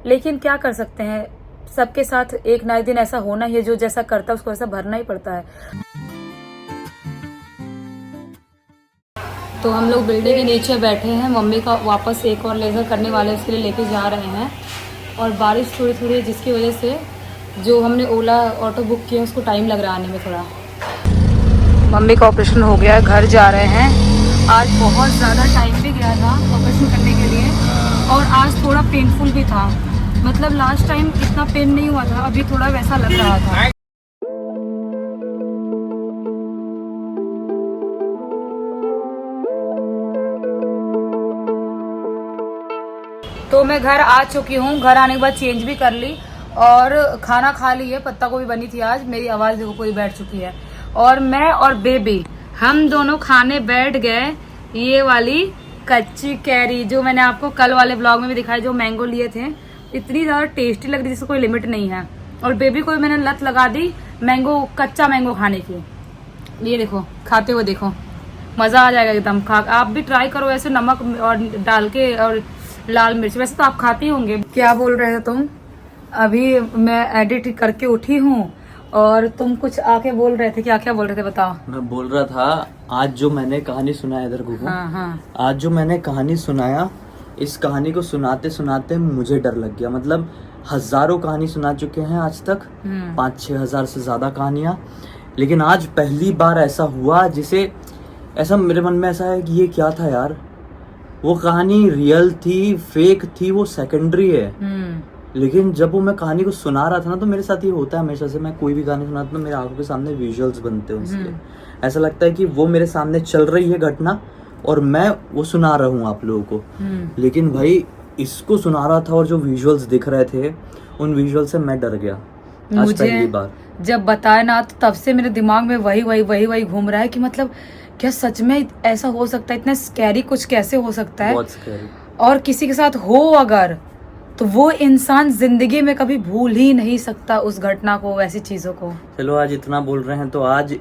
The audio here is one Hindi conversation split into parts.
लेकिन क्या कर सकते हैं, सबके साथ एक ना एक दिन ऐसा होना ही है, जो जैसा करता है उसको ऐसा भरना ही पड़ता है। तो हम लोग बिल्डिंग के नीचे बैठे हैं, मम्मी का वापस एक और लेज़र करने वाले उसके लिए लेके जा रहे हैं। और बारिश थोड़ी थोड़ी है, जिसकी वजह से जो हमने ओला ऑटो बुक किया उसको टाइम लग रहा है आने में थोड़ा। मम्मी का ऑपरेशन हो गया है, घर जा रहे हैं। आज बहुत ज़्यादा टाइम भी गया था ऑपरेशन करने के लिए, और आज थोड़ा पेनफुल भी था। मतलब लास्ट टाइम इतना पेन नहीं हुआ था, अभी थोड़ा वैसा लग रहा था। तो मैं घर आ चुकी हूँ। घर आने के बाद चेंज भी कर ली और खाना खा ली है। पत्ता गोभी बनी थी आज। मेरी आवाज़ देखो पूरी बैठ चुकी है। और मैं और बेबी हम दोनों खाने बैठ गए ये वाली कच्ची कैरी, जो मैंने आपको कल वाले ब्लॉग में भी दिखाई, जो मैंगो लिए थे। इतनी ज़्यादा टेस्टी लग रही है, जिसको कोई लिमिट नहीं है। और बेबी को मैंने लत लगा दी मैंगो, कच्चा मैंगो खाने की। ये देखो खाते हुए देखो, मज़ा आ जाएगा एकदम। खा आप भी ट्राई करो ऐसे, नमक और डाल के और लाल मिर्च। वैसे तो आप खाती होंगे। क्या बोल रहे थे तुम? अभी मैं एडिट करके उठी हूँ और तुम कुछ आके बोल रहे थे। क्या क्या बोल रहे थे बताओ? मैं बोल रहा था आज जो मैंने कहानी सुनाया, इधर घूमो। हाँ। आज जो मैंने कहानी सुनाया, इस कहानी को सुनाते सुनाते मुझे डर लग गया। मतलब हजारों कहानी सुना चुके हैं आज तक, 5-6 हजार से ज्यादा कहानियां, लेकिन आज पहली बार ऐसा हुआ जिसे ऐसा मेरे मन में ऐसा है कि ये क्या था यार। वो कहानी रियल थी, फेक थी, वो सेकेंडरी है। लेकिन जब वो मैं कहानी को सुना रहा था ना, तो मेरे साथ ये होता है हमेशा से। मैं कोई भी कहानी सुनाता हूँ तो मेरे आंखों के सामने विजुअल्स बनते हैं उसके। ऐसा लगता है कि वो मेरे सामने चल रही है घटना और मैं वो सुना रहा हूँ आप लोगों को। लेकिन भाई इसको सुना रहा था और जो विजुअल्स दिख रहे थे, उन विजुअल से मैं डर गया आज पहली बार। जब बताया ना, तो तब से मेरे दिमाग में वही घूम रहा है कि मतलब क्या सच में ऐसा हो सकता है? इतना स्कैरी कुछ कैसे हो सकता है? बहुत स्कैरी। और किसी के साथ हो अगर, तो वो इंसान जिंदगी में कभी भूल ही नहीं सकता उस घटना को, ऐसी चीजों को। चलो आज इतना बोल रहे हैं तो आज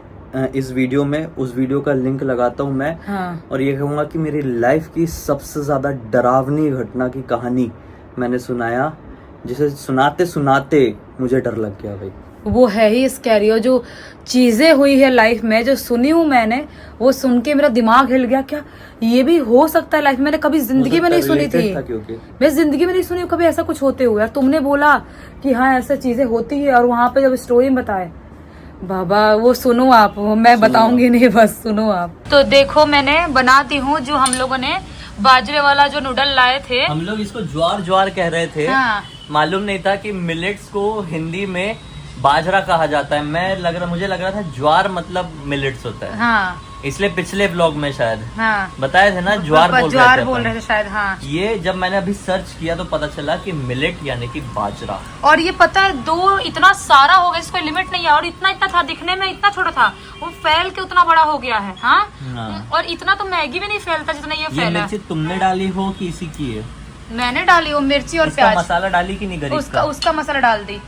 इस वीडियो में उस वीडियो का लिंक लगाता हूँ मैं। हाँ। और ये कहूँगा कि मेरी लाइफ की सबसे ज्यादा डरावनी घटना की कहानी मैंने सुनाया, जिसे सुनाते सुनाते मुझे डर लग गया भाई। वो है ही स्कैरी। और जो चीजें हुई है लाइफ में, जो सुनी हूँ मैंने, वो सुन के मेरा दिमाग हिल गया। क्या ये भी हो सकता है लाइफ में? मैंने कभी जिंदगी में नहीं सुनी थी। मैं जिंदगी में नहीं सुनी कभी ऐसा कुछ होते हुए। और तुमने बोला कि हाँ ऐसा चीजें होती है, और वहां पे जब स्टोरी में बताए, बाबा वो सुनो आप, मैं बताऊंगी नहीं, बस सुनो आप। तो देखो मैंने बना दी हूँ जो हम लोगों ने बाजरे वाला जो नूडल लाए थे। हम लोग इसको ज्वार ज्वार कह रहे थे। हाँ। मालूम नहीं था कि मिलेट्स को हिंदी में बाजरा कहा जाता है। मुझे लग रहा था ज्वार मतलब मिलेट्स होता है। हाँ। इसलिए पिछले ब्लॉग में शायद हाँ। बताए थे ना, ज्वार बोल रहे थे शायद। हाँ। ये जब मैंने अभी सर्च किया तो पता चला कि मिलेट यानी कि बाजरा। और ये पता है, दो इतना सारा हो गया, इसको लिमिट नहीं है। और इतना था, दिखने में इतना छोटा था, वो फैल के उतना बड़ा हो गया है। हाँ। और इतना तो मैगी में नहीं फैलता जितना ये फैला। मिर्ची तुमने डाली हो कि इसी की है? मैंने डाली हो मिर्ची और प्याज। मसाला डाली कि नहीं? गरीब उसका मसाला डाल दी।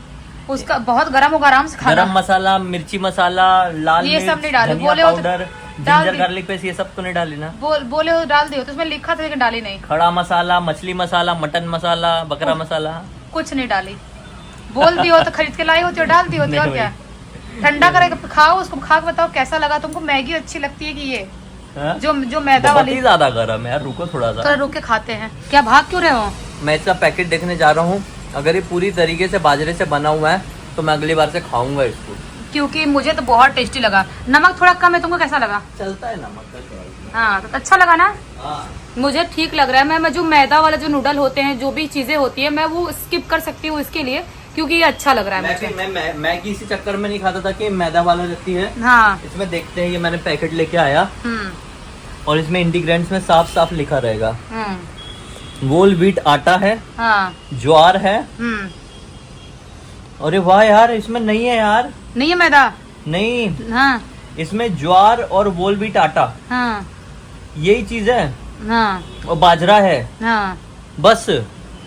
उसका बहुत गरम होगा, आराम से खाना। गरम मसाला, मिर्ची मसाला, लाल ये सब नहीं डाले। बोले पाउडर, जिंजर गार्लिक पेस्ट, ये सब तो नहीं डाली ना? बोले हो डाल दियो, तो उसमें लिखा था लेकिन डाली नहीं। खड़ा मसाला, मछली मसाला, मटन मसाला, बकरा मसाला, कुछ नहीं डाली। बोल दी हो तो खरीद के लाई होती और डाल दी होती। और क्या ठंडा करके खाओ उसको, खा के बताओ कैसा लगा तुमको। मैगी अच्छी लगती है कि ये जो मैदा वाली? ज्यादा गरम है यार, रुको थोड़ा सा रुक के खाते हैं। क्या भाग क्यों रहे हो? मैं इसका पैकेट देखने जा रहा हूँ। अगर ये पूरी तरीके से बाजरे से बना हुआ है तो मैं अगली बार से खाऊंगा इसको, क्योंकि मुझे तो बहुत टेस्टी लगा। नमक थोड़ा कम है, तुमको कैसा लगा? चलता है नमक का। हाँ तो अच्छा लगा ना? हाँ। मुझे ठीक लग रहा है। मैं जो मैदा वाला जो नूडल होते हैं, जो भी चीजें होती है, मैं वो स्किप कर सकती हूँ इसके लिए, क्योंकि ये अच्छा लग रहा है मुझे। मैं मैगी इसी चक्कर में नहीं खाता था कि मैदा वाला रहती है। हाँ। इसमें देखते हैं, ये मैंने पैकेट लेके आया और इसमें इंग्रेडिएंट्स में साफ साफ लिखा रहेगा। होल व्हीट आटा है। हाँ। ज्वार है। अरे वाह यार, इसमें नहीं है यार। नहीं है मैदा? नहीं। हाँ। इसमें ज्वार और होल व्हीट आटा, हाँ, यही चीज है। हाँ। और बाजरा है। हाँ। बस।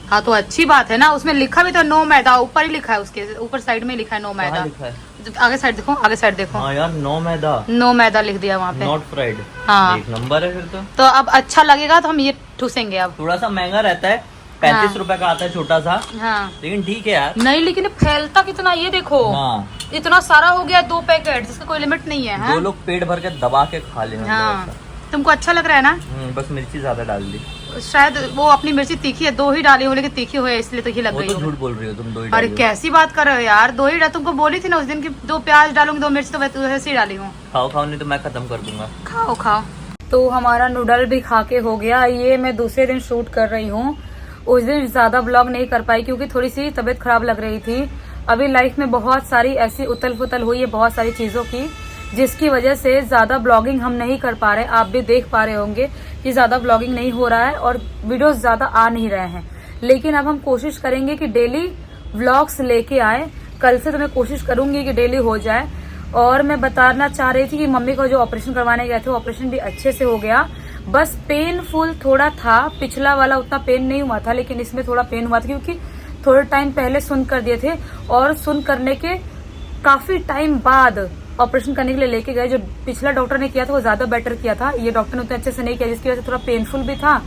हाँ तो अच्छी बात है ना। उसमें लिखा भी तो नो मैदा, ऊपर ही लिखा है, उसके ऊपर साइड में लिखा है नो मैदा। लिखा है? आगे साइड देखो, आगे साइड देखो। हाँ यार, नो मैदा, नो मैदा लिख दिया वहाँ पे। Not fried. हाँ। एक नंबर है फिर तो। अब अच्छा लगेगा तो हम ये ठूसेंगे। अब थोड़ा सा महंगा रहता है, 35 रुपए का आता है छोटा सा, हाँ लेकिन ठीक है यार। नहीं, लेकिन फैलता कितना, ये देखो हाँ, इतना सारा हो गया, 2 पैकेट, जिसका कोई लिमिट नहीं है। हाँ? 2 लोग पेट भर के दबा के खा ले। हाँ, तुमको अच्छा लग रहा है ना? बस मिर्ची ज्यादा डाल दी। शायद वो अपनी मिर्ची तीखी है, 2 ही डाली हो, लेकिन तीखी हो इसलिए तीखी लग वो रही तो है। झूठ बोल रही हो तुम, 2 ही अरे डाली हो। कैसी बात कर रहे हो यार, 2 ही तुमको बोली थी ना उस दिन की 2 प्याज डालूंगी, 2 मिर्च, तो वैसे ही डाली हूँ। खाओ खाओ, नहीं तो मैं खत्म कर दूंगा। खाओ खाओ। तो हमारा नूडल भी खा के हो गया। ये मैं दूसरे दिन शूट कर रही हूँ, उस दिन ज्यादा ब्लॉग नहीं कर पाई क्योंकि थोड़ी सी तबीयत खराब लग रही थी। अभी लाइफ में बहुत सारी ऐसी उथल पुथल हुई है, बहुत सारी चीजों की, जिसकी वजह से ज्यादा ब्लॉगिंग हम नहीं कर पा रहे। आप भी देख पा रहे होंगे कि ज्यादा ब्लॉगिंग नहीं हो रहा है और वीडियोस ज्यादा आ नहीं रहे हैं। लेकिन अब हम कोशिश करेंगे कि डेली व्लॉग्स लेके आए। कल से तो मैं कोशिश करूंगी कि डेली हो जाए। और मैं बताना चाह रही थी कि मम्मी को जो ऑपरेशन करवाने गए थे, ऑपरेशन भी अच्छे से हो गया। बस पेनफुल थोड़ा था, पिछला वाला उतना पेन नहीं हुआ था, लेकिन इसमें थोड़ा पेन हुआ था क्योंकि थोड़े टाइम पहले सुन कर दिए थे और सुन करने के काफी टाइम बाद ऑपरेशन करने के लिए लेके गए। जो पिछला डॉक्टर ने किया था वो ज्यादा बेटर किया था, ये डॉक्टर ने उतने अच्छे से नहीं किया, जिसकी वजह से थोड़ा पेनफुल भी था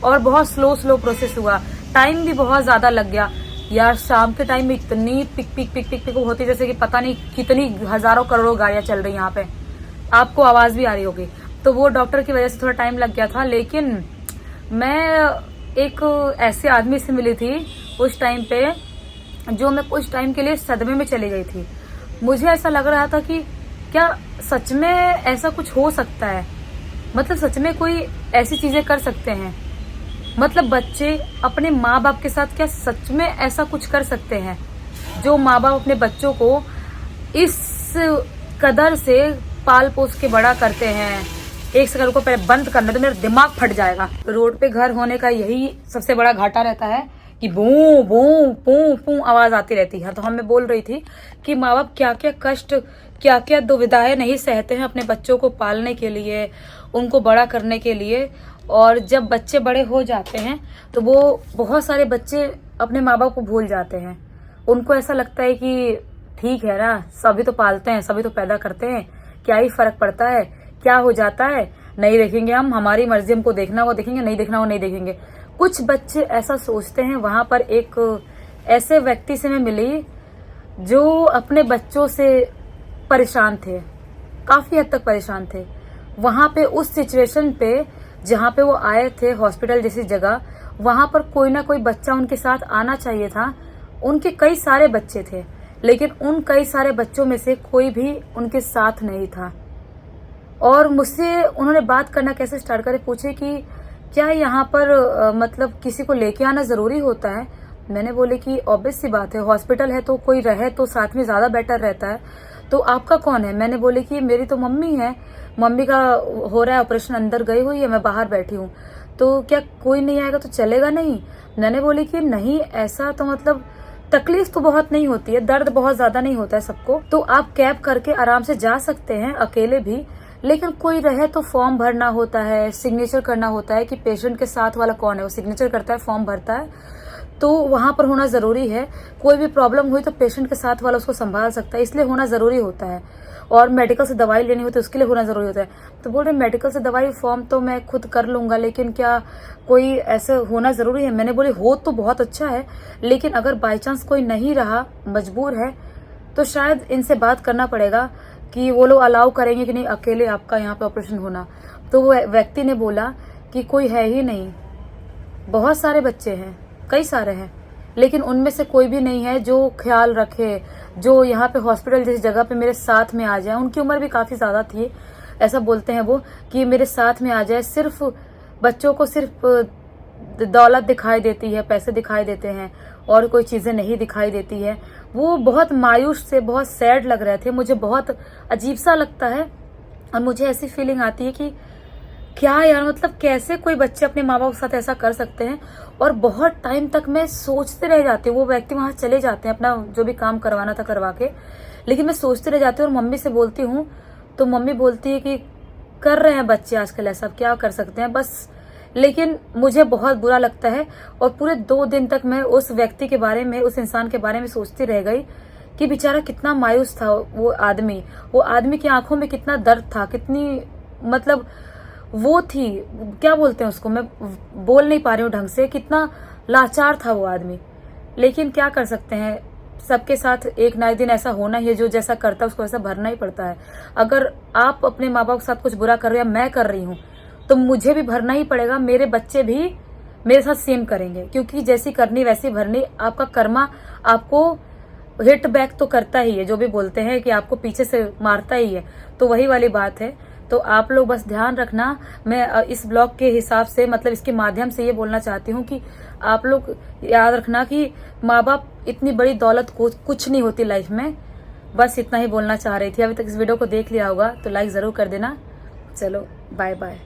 और बहुत स्लो प्रोसेस हुआ। टाइम भी बहुत ज्यादा लग गया यार। शाम के टाइम में इतनी पिक पिक पिक पिक पिक होती जैसे कि पता नहीं कितनी हजारों करोड़ों गाड़ियां चल रही यहाँ पे, आपको आवाज भी आ रही होगी। तो वो डॉक्टर की वजह से थोड़ा टाइम लग गया था। लेकिन मैं एक ऐसे आदमी से मिली थी उस टाइम पे, जो मैं कुछ टाइम के लिए सदमे में चली गई थी। मुझे ऐसा लग रहा था कि क्या सच में ऐसा कुछ हो सकता है, मतलब सच में कोई ऐसी चीजें कर सकते हैं, मतलब बच्चे अपने माँ बाप के साथ क्या सच में ऐसा कुछ कर सकते हैं, जो माँ बाप अपने बच्चों को इस कदर से पाल पोस के बड़ा करते हैं। एक सेकंड को पहले बंद करना तो मेरा दिमाग फट जाएगा। रोड पे घर होने का यही सबसे बड़ा घाटा रहता है कि बू बू पू पू आवाज आती रहती है। तो हम मैं बोल रही थी कि माँ बाप क्या क्या कष्ट, क्या क्या दुविधाएं नहीं सहते हैं अपने बच्चों को पालने के लिए, उनको बड़ा करने के लिए। और जब बच्चे बड़े हो जाते हैं तो वो बहुत सारे बच्चे अपने माँ बाप को भूल जाते हैं। उनको ऐसा लगता है कि ठीक है ना, सभी तो पालते हैं, सभी तो पैदा करते हैं, क्या ही फर्क पड़ता है, क्या हो जाता है, नहीं देखेंगे हम, हमारी मर्जी, हमको देखना वो देखेंगे, नहीं देखना वो नहीं देखेंगे। कुछ बच्चे ऐसा सोचते हैं। वहां पर एक ऐसे व्यक्ति से मैं मिली जो अपने बच्चों से परेशान थे, काफी हद तक परेशान थे। वहां पे उस सिचुएशन पे जहां पे वो आए थे, हॉस्पिटल जैसी जगह, वहां पर कोई ना कोई बच्चा उनके साथ आना चाहिए था। उनके कई सारे बच्चे थे, लेकिन उन कई सारे बच्चों में से कोई भी उनके साथ नहीं था। और मुझसे उन्होंने बात करना कैसे स्टार्ट करे, पूछे कि क्या यहाँ पर मतलब किसी को लेके आना जरूरी होता है। मैंने बोले कि ऑब्वियस सी बात है, हॉस्पिटल है तो कोई रहे तो साथ में ज्यादा बेटर रहता है। तो आपका कौन है? मैंने बोले कि मेरी तो मम्मी है, मम्मी का हो रहा है ऑपरेशन, अंदर गई हुई है, मैं बाहर बैठी हूँ, तो क्या कोई नहीं आएगा तो चलेगा नहीं? मैंने बोले कि नहीं, ऐसा तो मतलब तकलीफ तो बहुत नहीं होती है, दर्द बहुत ज्यादा नहीं होता है सबको, तो आप कैब करके आराम से जा सकते हैं अकेले भी, लेकिन कोई रहे तो फॉर्म भरना होता है, सिग्नेचर करना होता है कि पेशेंट के साथ वाला कौन है, वो सिग्नेचर करता है, फॉर्म भरता है, तो वहां पर होना जरूरी है। कोई भी प्रॉब्लम हुई तो पेशेंट के साथ वाला उसको संभाल सकता है, इसलिए होना जरूरी होता है। और मेडिकल से दवाई लेनी होती है उसके लिए होना जरूरी होता है। तो बोल रहे मेडिकल से दवाई फॉर्म तो मैं खुद कर लूंगा, लेकिन क्या कोई ऐसे होना जरूरी है? मैंने बोली हो तो बहुत अच्छा है, लेकिन अगर बाई चांस कोई नहीं रहा, मजबूर है, तो शायद इनसे बात करना पड़ेगा कि वो लोग अलाउ करेंगे कि नहीं अकेले आपका यहाँ पे ऑपरेशन होना। तो वो व्यक्ति ने बोला कि कोई है ही नहीं, बहुत सारे बच्चे हैं, कई सारे हैं, लेकिन उनमें से कोई भी नहीं है जो ख्याल रखे, जो यहाँ पे हॉस्पिटल जैसी जगह पे मेरे साथ में आ जाए। उनकी उम्र भी काफी ज्यादा थी, ऐसा बोलते हैं वो कि मेरे साथ में आ जाए। सिर्फ बच्चों को सिर्फ दौलत दिखाई देती है, पैसे दिखाई देते हैं और कोई चीजें नहीं दिखाई देती है। वो बहुत मायूस से, बहुत सैड लग रहे थे। मुझे बहुत अजीब सा लगता है और मुझे ऐसी फीलिंग आती है कि क्या यार, मतलब कैसे कोई बच्चे अपने माँ बाप के साथ ऐसा कर सकते हैं। और बहुत टाइम तक मैं सोचते रह जाती हूँ, वो व्यक्ति वहां चले जाते हैं अपना जो भी काम करवाना था करवा के, लेकिन मैं सोचते रह जाती हूँ और मम्मी से बोलती हूँ तो मम्मी बोलती है कि कर रहे हैं बच्चे आजकल ऐसा, क्या कर सकते हैं बस। लेकिन मुझे बहुत बुरा लगता है और पूरे 2 दिन तक मैं उस व्यक्ति के बारे में, उस इंसान के बारे में सोचती रह गई कि बेचारा कितना मायूस था वो आदमी की आंखों में कितना दर्द था, कितनी मतलब वो थी, क्या बोलते हैं उसको, मैं बोल नहीं पा रही हूँ ढंग से, कितना लाचार था वो आदमी। लेकिन क्या कर सकते हैं, सबके साथ एक ना एक दिन ऐसा होना ही है, जो जैसा करता है उसको वैसा भरना ही पड़ता है। अगर आप अपने माँ बाप के साथ कुछ बुरा कर रहे हो या मैं कर रही हूँ तो मुझे भी भरना ही पड़ेगा, मेरे बच्चे भी मेरे साथ सेम करेंगे, क्योंकि जैसी करनी वैसी भरनी। आपका कर्मा आपको हिट बैक तो करता ही है, जो भी बोलते हैं कि आपको पीछे से मारता ही है, तो वही वाली बात है। तो आप लोग बस ध्यान रखना। मैं इस ब्लॉग के हिसाब से, मतलब इसके माध्यम से ये बोलना चाहती हूँ कि आप लोग याद रखना कि माँ बाप इतनी बड़ी दौलत कुछ नहीं होती लाइफ में। बस इतना ही बोलना चाह रही थी। अभी तक इस वीडियो को देख लिया होगा तो लाइक जरूर कर देना। चलो बाय बाय।